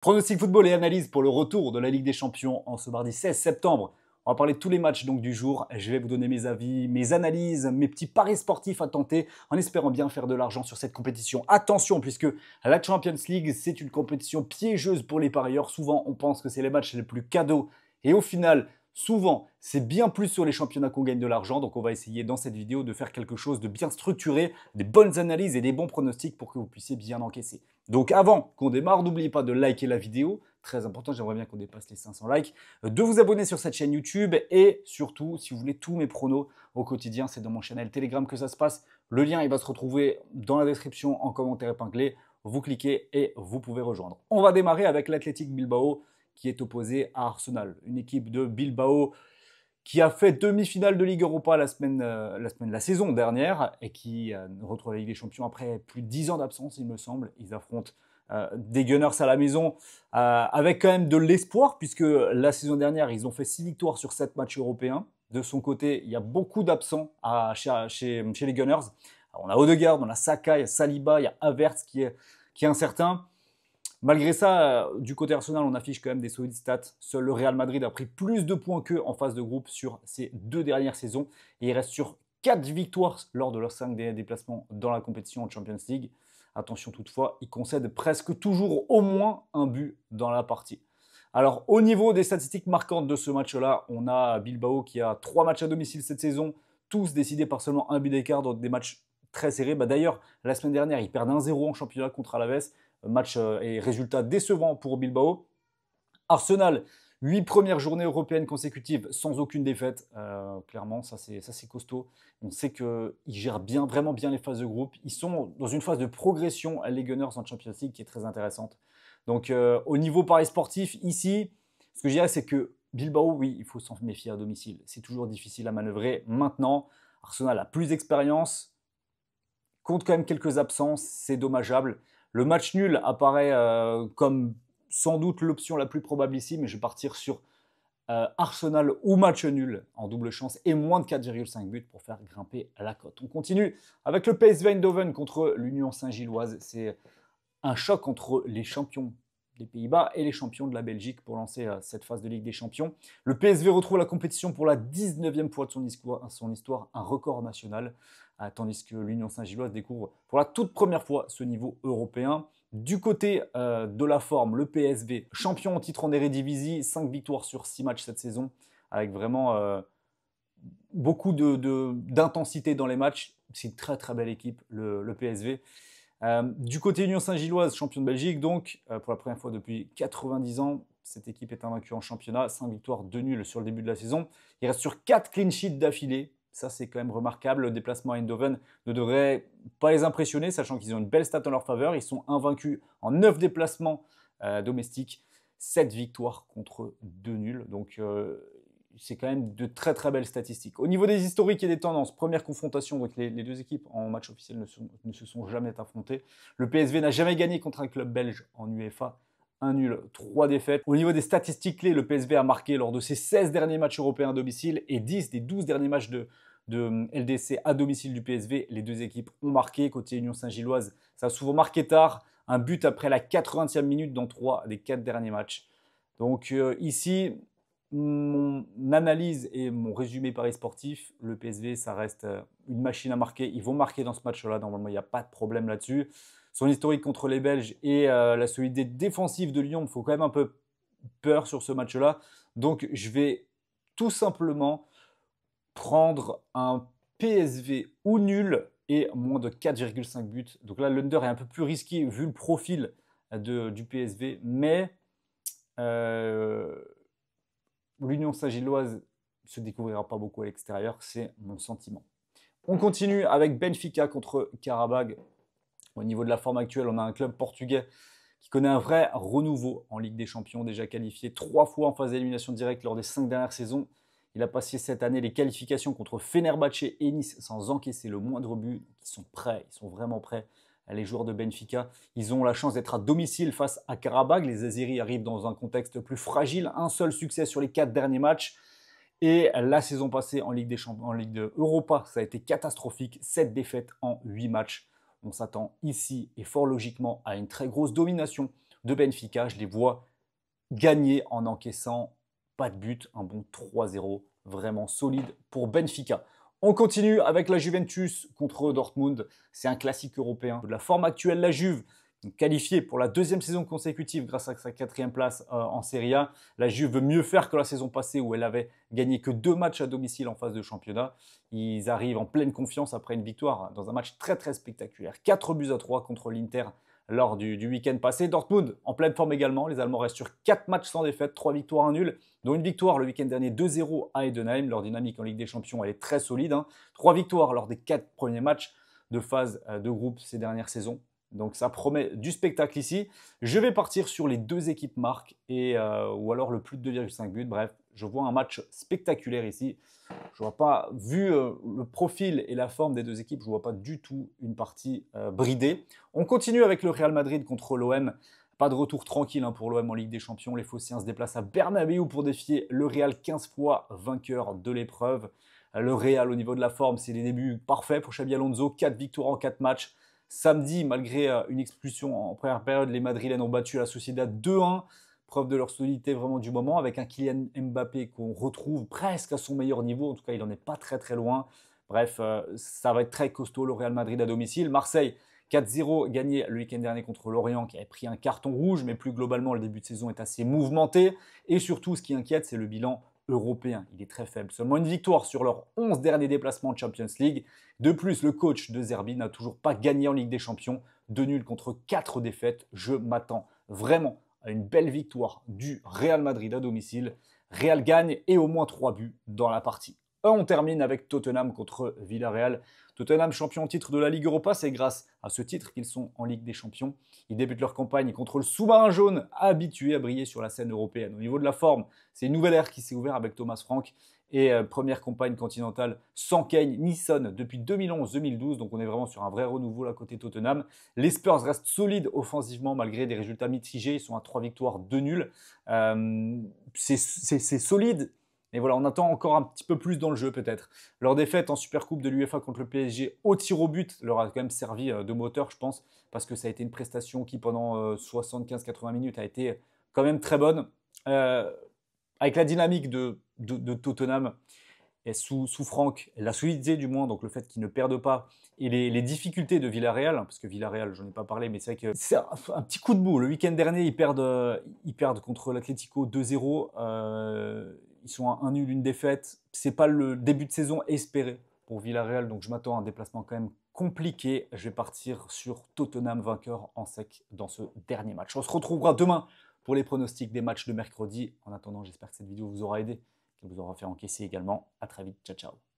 Pronostic football et analyse pour le retour de la Ligue des Champions en ce mardi 16 septembre. On va parler de tous les matchs donc, du jour. Je vais vous donner mes avis, mes analyses, mes petits paris sportifs à tenter en espérant bien faire de l'argent sur cette compétition. Attention, puisque la Champions League, c'est une compétition piégeuse pour les parieurs. Souvent, on pense que c'est les matchs les plus cadeaux. Et au final, souvent, c'est bien plus sur les championnats qu'on gagne de l'argent. Donc, on va essayer dans cette vidéo de faire quelque chose de bien structuré, des bonnes analyses et des bons pronostics pour que vous puissiez bien encaisser. Donc avant qu'on démarre, n'oubliez pas de liker la vidéo, très important, j'aimerais bien qu'on dépasse les 500 likes, de vous abonner sur cette chaîne YouTube et surtout, si vous voulez tous mes pronos au quotidien, c'est dans mon channel Telegram que ça se passe. Le lien, il va se retrouver dans la description en commentaire épinglé. Vous cliquez et vous pouvez rejoindre. On va démarrer avec l'Athletic Bilbao qui est opposé à Arsenal, une équipe de Bilbao qui a fait demi-finale de Ligue Europa la saison dernière et qui retrouve la Ligue des Champions après plus de 10 ans d'absence, il me semble. Ils affrontent des Gunners à la maison avec quand même de l'espoir puisque la saison dernière, ils ont fait 6 victoires sur 7 matchs européens. De son côté, il y a beaucoup d'absents chez les Gunners. Alors, on a Odegaard, on a Saka, il y a Saliba, il y a Havertz qui est incertain. Malgré ça, du côté Arsenal, on affiche quand même des solides stats. Seul le Real Madrid a pris plus de points qu'eux en phase de groupe sur ces 2 dernières saisons. Et il reste sur 4 victoires lors de leurs 5 déplacements dans la compétition en Champions League. Attention toutefois, ils concèdent presque toujours au moins un but dans la partie. Alors au niveau des statistiques marquantes de ce match-là, on a Bilbao qui a 3 matchs à domicile cette saison, tous décidés par seulement un but d'écart dans des matchs très serrés. D'ailleurs, la semaine dernière, ils perdent 1-0 en championnat contre Alaves. Match et résultat décevant pour Bilbao. Arsenal, 8 premières journées européennes consécutives sans aucune défaite. Clairement, ça c'est costaud. On sait qu'ils gèrent bien, vraiment bien les phases de groupe. Ils sont dans une phase de progression, les Gunners en Champions League, qui est très intéressante. Donc au niveau paris sportif, ici, ce que je dirais, c'est que Bilbao, oui, il faut s'en méfier à domicile. C'est toujours difficile à manœuvrer. Maintenant, Arsenal a plus d'expérience, compte quand même quelques absences, c'est dommageable. Le match nul apparaît comme sans doute l'option la plus probable ici, mais je vais partir sur Arsenal ou match nul en double chance et moins de 4,5 buts pour faire grimper la cote. On continue avec le PSV Eindhoven contre l'Union Saint-Gilloise. C'est un choc entre les champions des Pays-Bas et les champions de la Belgique pour lancer cette phase de Ligue des Champions. Le PSV retrouve la compétition pour la 19e fois de son histoire, un record national, tandis que l'Union Saint-Gilloise découvre pour la toute première fois ce niveau européen. Du côté de la forme, le PSV, champion en titre en Eredivisie, 5 victoires sur 6 matchs cette saison, avec vraiment beaucoup d'intensité dans les matchs. C'est une très très belle équipe, le PSV. Du côté Union Saint-Gilloise, champion de Belgique, donc pour la première fois depuis 90 ans, cette équipe est invaincue en championnat, 5 victoires, 2 nuls sur le début de la saison. Il reste sur 4 clean sheets d'affilée, ça c'est quand même remarquable. Le déplacement à Eindhoven ne devrait pas les impressionner, sachant qu'ils ont une belle stat en leur faveur. Ils sont invaincus en 9 déplacements domestiques, 7 victoires contre 2 nuls, donc c'est quand même de très très belles statistiques. Au niveau des historiques et des tendances, première confrontation, donc les deux équipes en match officiel ne se sont jamais affrontées. Le PSV n'a jamais gagné contre un club belge en UEFA. 1 nul, 3 défaites. Au niveau des statistiques clés, le PSV a marqué lors de ses 16 derniers matchs européens à domicile et 10 des 12 derniers matchs de LDC à domicile du PSV. Les deux équipes ont marqué. Côté Union Saint-Gilloise, ça a souvent marqué tard. Un but après la 80e minute dans 3 des 4 derniers matchs. Donc ici, mon analyse et mon résumé paris sportif, le PSV, ça reste une machine à marquer. Ils vont marquer dans ce match-là. Normalement, il n'y a pas de problème là-dessus. Son historique contre les Belges et la solidité défensive de Lyon me faut quand même un peu peur sur ce match-là. Donc, je vais tout simplement prendre un PSV ou nul et moins de 4,5 buts. Donc là, l'under est un peu plus risqué vu le profil du PSV. Mais l'Union Saint-Gilloise se découvrira pas beaucoup à l'extérieur, c'est mon sentiment. On continue avec Benfica contre Qarabag. Au niveau de la forme actuelle, on a un club portugais qui connaît un vrai renouveau en Ligue des Champions, déjà qualifié 3 fois en phase d'élimination directe lors des 5 dernières saisons. Il a passé cette année les qualifications contre Fenerbahçe et Nice sans encaisser le moindre but. Ils sont prêts, ils sont vraiment prêts. Les joueurs de Benfica, ils ont la chance d'être à domicile face à Qarabag. Les Azeris arrivent dans un contexte plus fragile. Un seul succès sur les 4 derniers matchs. Et la saison passée en Ligue des Champions, en Ligue de Europa, ça a été catastrophique. 7 défaites en 8 matchs. On s'attend ici et fort logiquement à une très grosse domination de Benfica. Je les vois gagner en encaissant pas de but, un bon 3-0, vraiment solide pour Benfica. On continue avec la Juventus contre Dortmund. C'est un classique européen. De la forme actuelle, la Juve, qualifiée pour la deuxième saison consécutive grâce à sa 4e place en Serie A. La Juve veut mieux faire que la saison passée où elle avait gagné que 2 matchs à domicile en phase de championnat. Ils arrivent en pleine confiance après une victoire dans un match très très spectaculaire. 4-3 contre l'Inter lors du week-end passé. Dortmund en pleine forme également. Les Allemands restent sur 4 matchs sans défaite, 3 victoires, 1 nul, dont une victoire le week-end dernier 2-0 à Heidenheim. Leur dynamique en Ligue des Champions, elle est très solide. 3 victoires lors des 4 premiers matchs de phase de groupe ces dernières saisons. Donc ça promet du spectacle ici. Je vais partir sur les 2 équipes marques ou alors le plus de 2,5 buts. Bref, je vois un match spectaculaire ici. Je vois pas, vu le profil et la forme des 2 équipes, je vois pas du tout une partie bridée. On continue avec le Real Madrid contre l'OM. Pas de retour tranquille pour l'OM en Ligue des Champions. Les Phocéens se déplacent à Bernabéu pour défier le Real, 15 fois vainqueur de l'épreuve. Le Real, au niveau de la forme, c'est les débuts parfaits pour Xabi Alonso. 4 victoires en 4 matchs. Samedi, malgré une expulsion en première période, les Madrilènes ont battu la Sociedad 2-1. Preuve de leur solidité vraiment du moment, avec un Kylian Mbappé qu'on retrouve presque à son meilleur niveau. En tout cas, il n'en est pas très très loin. Bref, ça va être très costaud le Real Madrid à domicile. Marseille, 4-0 gagné le week-end dernier contre Lorient qui avait pris un carton rouge, mais plus globalement, le début de saison est assez mouvementé. Et surtout, ce qui inquiète, c'est le bilan européen. Il est très faible. Seulement une victoire sur leurs 11 derniers déplacements en Champions League. De plus, le coach de Zerbi n'a toujours pas gagné en Ligue des Champions. 2 nuls contre 4 défaites. Je m'attends vraiment à une belle victoire du Real Madrid à domicile. Real gagne et au moins 3 buts dans la partie. On termine avec Tottenham contre Villarreal. Tottenham, champion en titre de la Ligue Europa, c'est grâce à ce titre qu'ils sont en Ligue des Champions. Ils débutent leur campagne contre le sous-marin jaune, habitué à briller sur la scène européenne. Au niveau de la forme, c'est une nouvelle ère qui s'est ouverte avec Thomas Frank et première campagne continentale sans Kane ni Son depuis 2011-2012. Donc on est vraiment sur un vrai renouveau là côté Tottenham. Les Spurs restent solides offensivement malgré des résultats mitigés. Ils sont à 3 victoires, 2 nuls. C'est solide. Et voilà, on attend encore un petit peu plus dans le jeu peut-être. Leur défaite en Supercoupe de l'UEFA contre le PSG au tir au but leur a quand même servi de moteur, je pense, parce que ça a été une prestation qui pendant 75-80 minutes a été quand même très bonne. Avec la dynamique de Tottenham et sous Franck, la solidité du moins, donc le fait qu'ils ne perdent pas, et les difficultés de Villarreal, parce que Villarreal, j'en ai pas parlé, mais c'est vrai que c'est un petit coup de bout. Le week-end dernier, ils perdent contre l'Atlético 2-0. Ils sont à 1 nul, une défaite. C'est pas le début de saison espéré pour Villarreal, donc je m'attends à un déplacement quand même compliqué. Je vais partir sur Tottenham vainqueur en sec dans ce dernier match. On se retrouvera demain pour les pronostics des matchs de mercredi. En attendant, j'espère que cette vidéo vous aura aidé, qu'elle vous aura fait encaisser également. À très vite, ciao ciao.